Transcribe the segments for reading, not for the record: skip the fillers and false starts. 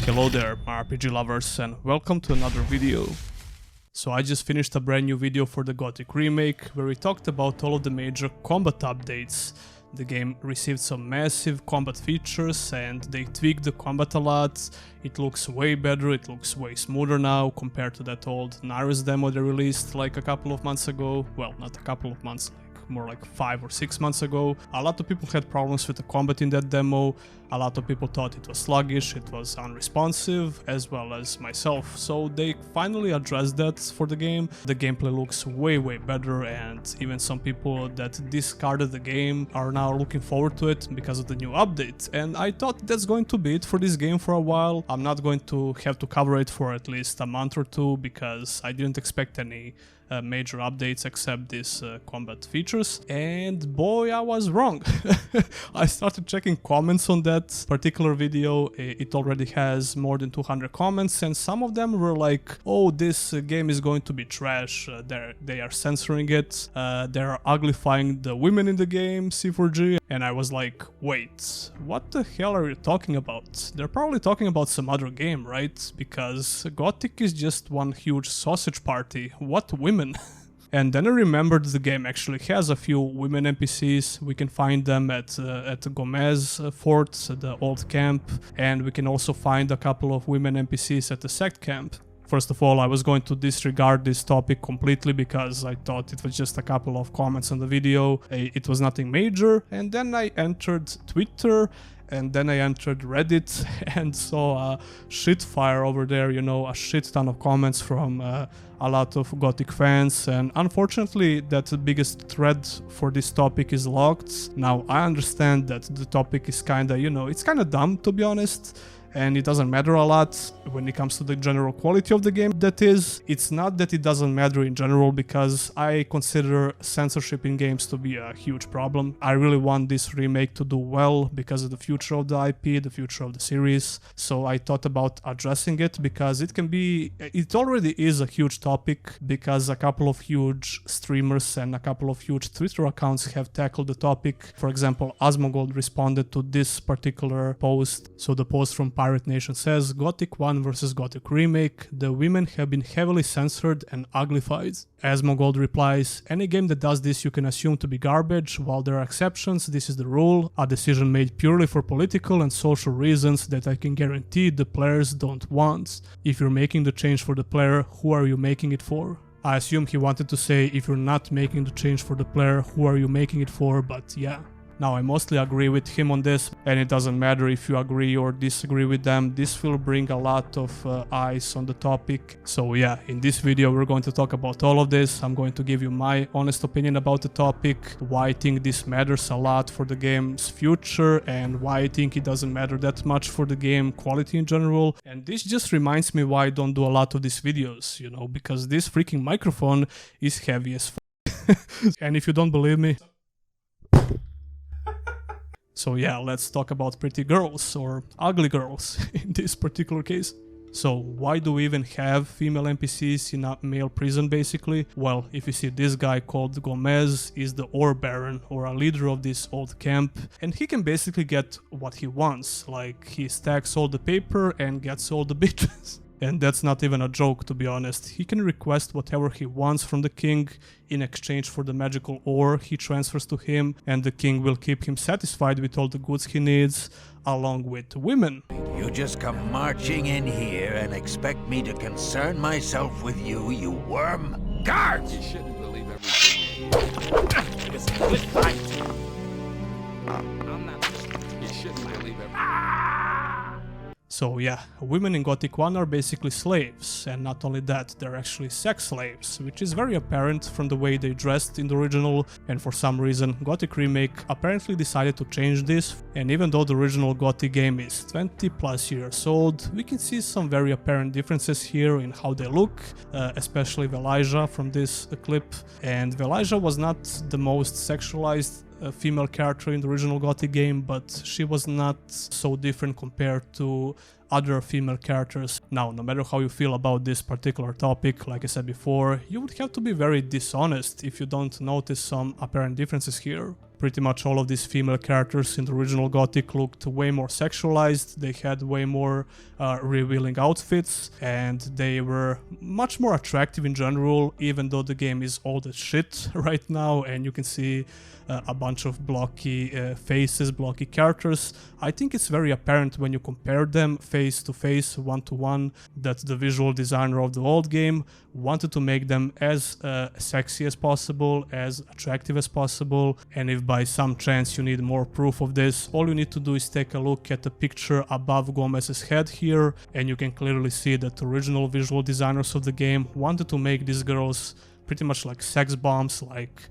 Hello there, my RPG lovers, and welcome to another video. So I just finished a brand new video for the Gothic Remake, where we talked about all of the major combat updates. The game received some massive combat features and they tweaked the combat a lot. It looks way better, it looks way smoother now compared to that old Nair's demo they released like a couple of months ago. Well, not a couple of months, more like 5 or 6 months ago. A lot of people had problems with the combat in that demo. A lot of people thought it was sluggish, it was unresponsive, as well as myself. So they finally addressed that for the game. The gameplay looks way better, and even some people that discarded the game are now looking forward to it because of the new update. And I thought that's going to be it for this game for a while. I'm not going to have to cover it for at least a month or two because I didn't expect any major updates except these combat features, and boy, I was wrong. I started checking comments on that particular video. It already has more than 200 comments, and some of them were like, oh, this game is going to be trash, they are censoring it, they're uglifying the women in the game, C4G, and I was like, wait, what the hell are you talking about? They're probably talking about some other game, right? Because Gothic is just one huge sausage party. What women? And then I remembered the game actually has a few women NPCs. We can find them at Gomez Fort, the old camp, and we can also find a couple of women NPCs at the sect camp. First of all, I was going to disregard this topic completely because I thought it was just a couple of comments on the video. It was nothing major. And then I entered Twitter, and then I entered Reddit and saw a shit fire over there, you know, a shit ton of comments from a lot of Gothic fans, and unfortunately that the biggest thread for this topic is locked. Now I understand that the topic is kinda, you know, it's kinda dumb to be honest, and it doesn't matter a lot when it comes to the general quality of the game. That is, it's not that it doesn't matter in general, because I consider censorship in games to be a huge problem. I really want this remake to do well because of the future of the IP, the future of the series. So I thought about addressing it because it already is a huge topic, because a couple of huge streamers and a couple of huge Twitter accounts have tackled the topic. For example, Asmongold responded to this particular post. So the post from Pirate Nation says, Gothic 1 versus Gothic Remake, the women have been heavily censored and uglified. Asmongold replies, any game that does this you can assume to be garbage. While there are exceptions, this is the rule, a decision made purely for political and social reasons that I can guarantee the players don't want. If you're making the change for the player, who are you making it for? I assume he wanted to say, if you're not making the change for the player, who are you making it for, but yeah. Now, I mostly agree with him on this, and it doesn't matter if you agree or disagree with them. This will bring a lot of eyes on the topic. So yeah, in this video we're going to talk about all of this. I'm going to give you my honest opinion about the topic, why I think this matters a lot for the game's future, and why I think it doesn't matter that much for the game quality in general. And this just reminds me why I don't do a lot of these videos, you know, because this freaking microphone is heavy as f***. And if you don't believe me... So yeah, let's talk about pretty girls, or ugly girls in this particular case. So why do we even have female NPCs in a male prison basically? Well, if you see this guy called Gomez is the ore baron, or a leader of this old camp, and he can basically get what he wants, like he stacks all the paper and gets all the bitches. And that's not even a joke, to be honest. He can request whatever he wants from the king in exchange for the magical ore he transfers to him, and the king will keep him satisfied with all the goods he needs, along with women. You just come marching in here and expect me to concern myself with you, you worm? Guards! You shouldn't believe everything you hear. It's a good fight. I'm not listening. You shouldn't believe everything. So yeah, women in Gothic 1 are basically slaves, and not only that, they're actually sex slaves, which is very apparent from the way they dressed in the original, and for some reason Gothic Remake apparently decided to change this, and even though the original Gothic game is 20 plus years old, we can see some very apparent differences here in how they look, especially Velaja from this clip, and Velaja was not the most sexualized female character in the original Gothic game, but she was not so different compared to other female characters. Now, no matter how you feel about this particular topic, like I said before, you would have to be very dishonest if you don't notice some apparent differences here. Pretty much all of these female characters in the original Gothic looked way more sexualized, they had way more revealing outfits, and they were much more attractive in general, even though the game is old as shit right now and you can see a bunch of blocky faces, blocky characters. I think it's very apparent when you compare them face to face, one to one, that the visual designer of the old game wanted to make them as sexy as possible, as attractive as possible, and if by some chance you need more proof of this, all you need to do is take a look at the picture above Gomez's head here, and you can clearly see that the original visual designers of the game wanted to make these girls pretty much like sex bombs, like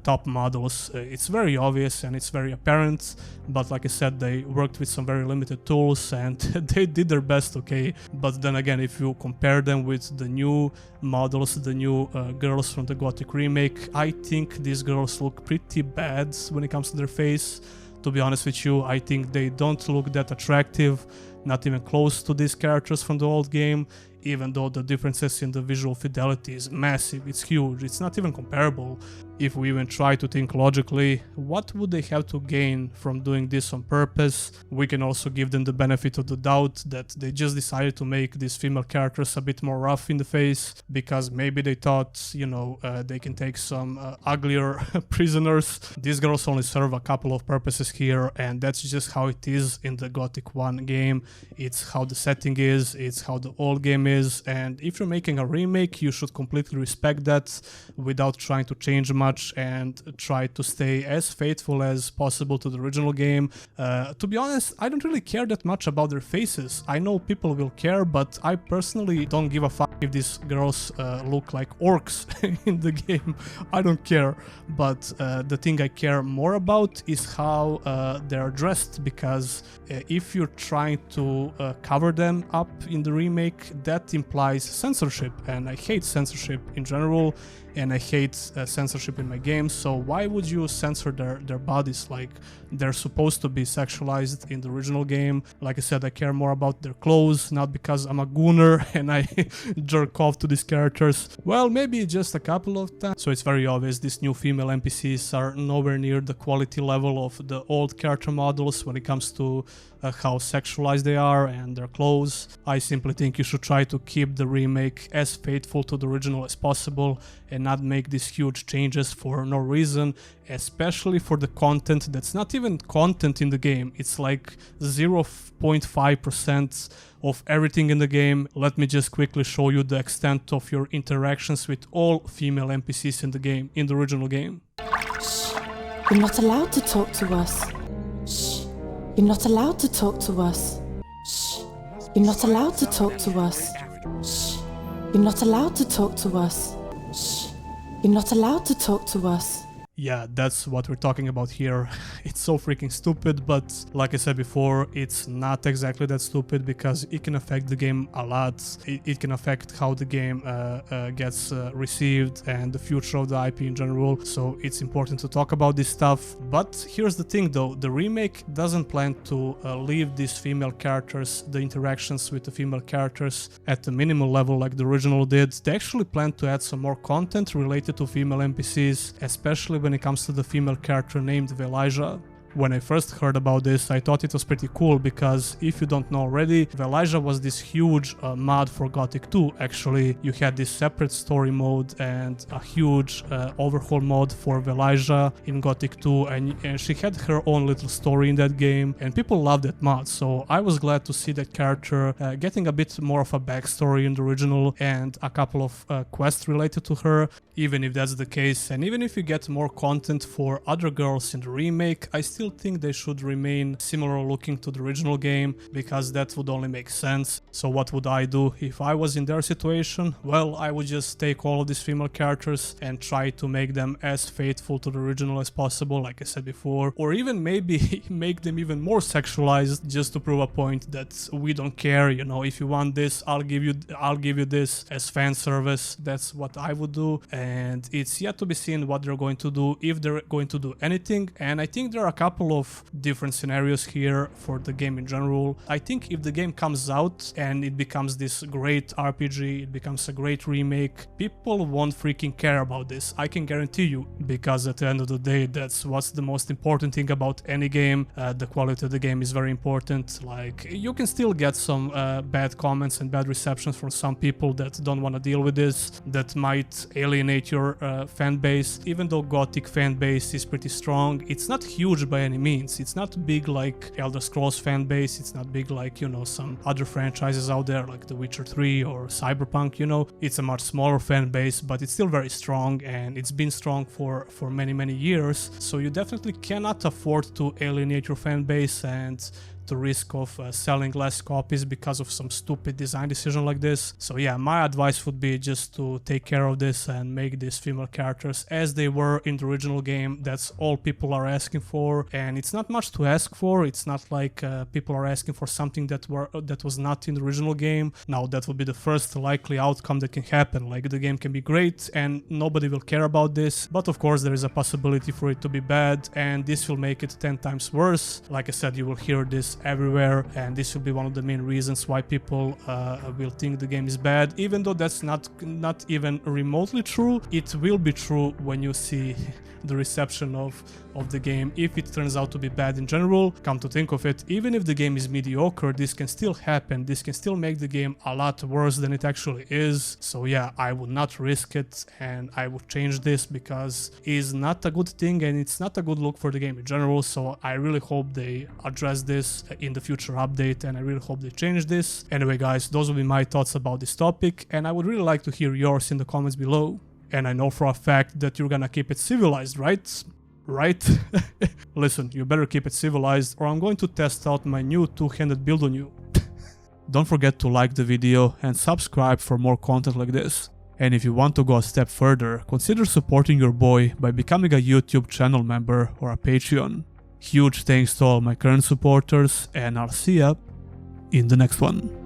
top models. It's very obvious and it's very apparent, but like I said, they worked with some very limited tools and they did their best, okay? But then again, if you compare them with the new models, the new girls from the Gothic Remake, I think these girls look pretty bad when it comes to their face. To be honest with you, I think they don't look that attractive, not even close to these characters from the old game, even though the differences in the visual fidelity is massive, it's huge, it's not even comparable. If we even try to think logically, what would they have to gain from doing this on purpose? We can also give them the benefit of the doubt that they just decided to make these female characters a bit more rough in the face, because maybe they thought, you know, they can take some uglier prisoners. These girls only serve a couple of purposes here, and that's just how it is in the Gothic 1 game. It's how the setting is, it's how the old game is, and if you're making a remake, you should completely respect that without trying to change much and try to stay as faithful as possible to the original game. To be honest, I don't really care that much about their faces. I know people will care, but I personally don't give a fuck if these girls look like orcs in the game. I don't care, but the thing I care more about is how they're dressed, because if you're trying to cover them up in the remake, that implies censorship, and I hate censorship in general, and I hate censorship in my games. So why would you censor their bodies? Like, they're supposed to be sexualized in the original game. Like I said, I care more about their clothes, not because I'm a gooner and I jerk off to these characters. Well, maybe just a couple of times. So it's very obvious these new female NPCs are nowhere near the quality level of the old character models when it comes to how sexualized they are and their clothes. I simply think you should try to keep the remake as faithful to the original as possible and not make these huge changes for no reason, especially for the content that's not even content in the game. It's like 0.5% of everything in the game. Let me just quickly show you the extent of your interactions with all female NPCs in the game, in the original game. Shh. You're not allowed to talk to us. Shh. You're not allowed to talk to us. Shh. You're not allowed to talk to us. Shh. You're not allowed to talk to us. Shh. You're not allowed to talk to us. Yeah, that's what we're talking about here. It's so freaking stupid, but like I said before, it's not exactly that stupid because it can affect the game a lot. It can affect how the game gets received and the future of the IP in general, so it's important to talk about this stuff. But here's the thing though, the remake doesn't plan to leave these female characters, the interactions with the female characters, at the minimal level like the original did. They actually plan to add some more content related to female NPCs, especially when it comes to the female character named Velijah. When I first heard about this, I thought it was pretty cool because if you don't know already, Velijah was this huge mod for Gothic 2. Actually, you had this separate story mode and a huge overhaul mode for Velijah in Gothic 2, and she had her own little story in that game, and people loved that mod. So I was glad to see that character getting a bit more of a backstory in the original and a couple of quests related to her. Even if that's the case, and even if you get more content for other girls in the remake, I still think they should remain similar looking to the original game, because that would only make sense. So what would I do if I was in their situation? Well, I would just take all of these female characters and try to make them as faithful to the original as possible, like I said before, or even maybe make them even more sexualized just to prove a point that we don't care, you know, if you want this, I'll give you this as fan service. That's what I would do, and it's yet to be seen what they're going to do, if they're going to do anything. And I think there are a couple couple of different scenarios here for the game in general. I think if the game comes out and it becomes this great RPG, it becomes a great remake, people won't freaking care about this. I can guarantee you, because at the end of the day, that's what's the most important thing about any game. The quality of the game is very important. Like, you can still get some bad comments and bad receptions from some people that don't want to deal with this, that might alienate your fan base. Even though Gothic fan base is pretty strong, it's not huge by any means. It's not big like Elder Scrolls fan base, it's not big like, you know, some other franchises out there like The Witcher 3 or Cyberpunk, you know. It's a much smaller fan base, but it's still very strong, and it's been strong for many years. So you definitely cannot afford to alienate your fan base and to risk of selling less copies because of some stupid design decision like this. So yeah, my advice would be just to take care of this and make these female characters as they were in the original game. That's all people are asking for, and it's not much to ask for. It's not like people are asking for something that was not in the original game. Now that would be the first likely outcome that can happen. Like, the game can be great and nobody will care about this, but of course there is a possibility for it to be bad, and this will make it 10 times worse. Like I said, you will hear this everywhere, and this will be one of the main reasons why people will think the game is bad. Even though that's not even remotely true, it will be true when you see the reception of the game. If it turns out to be bad in general, come to think of it, even if the game is mediocre, this can still happen. This can still make the game a lot worse than it actually is. So yeah, I would not risk it, and I would change this because it's not a good thing and it's not a good look for the game in general. So I really hope they address this in the future update, and I really hope they change this. Anyway guys, those will be my thoughts about this topic, and I would really like to hear yours in the comments below. And I know for a fact that you're gonna keep it civilized, right? Right? Listen, you better keep it civilized, or I'm going to test out my new two-handed build on you. Don't forget to like the video and subscribe for more content like this. And if you want to go a step further, consider supporting your boy by becoming a YouTube channel member or a Patreon. Huge thanks to all my current supporters, and I'll see ya in the next one.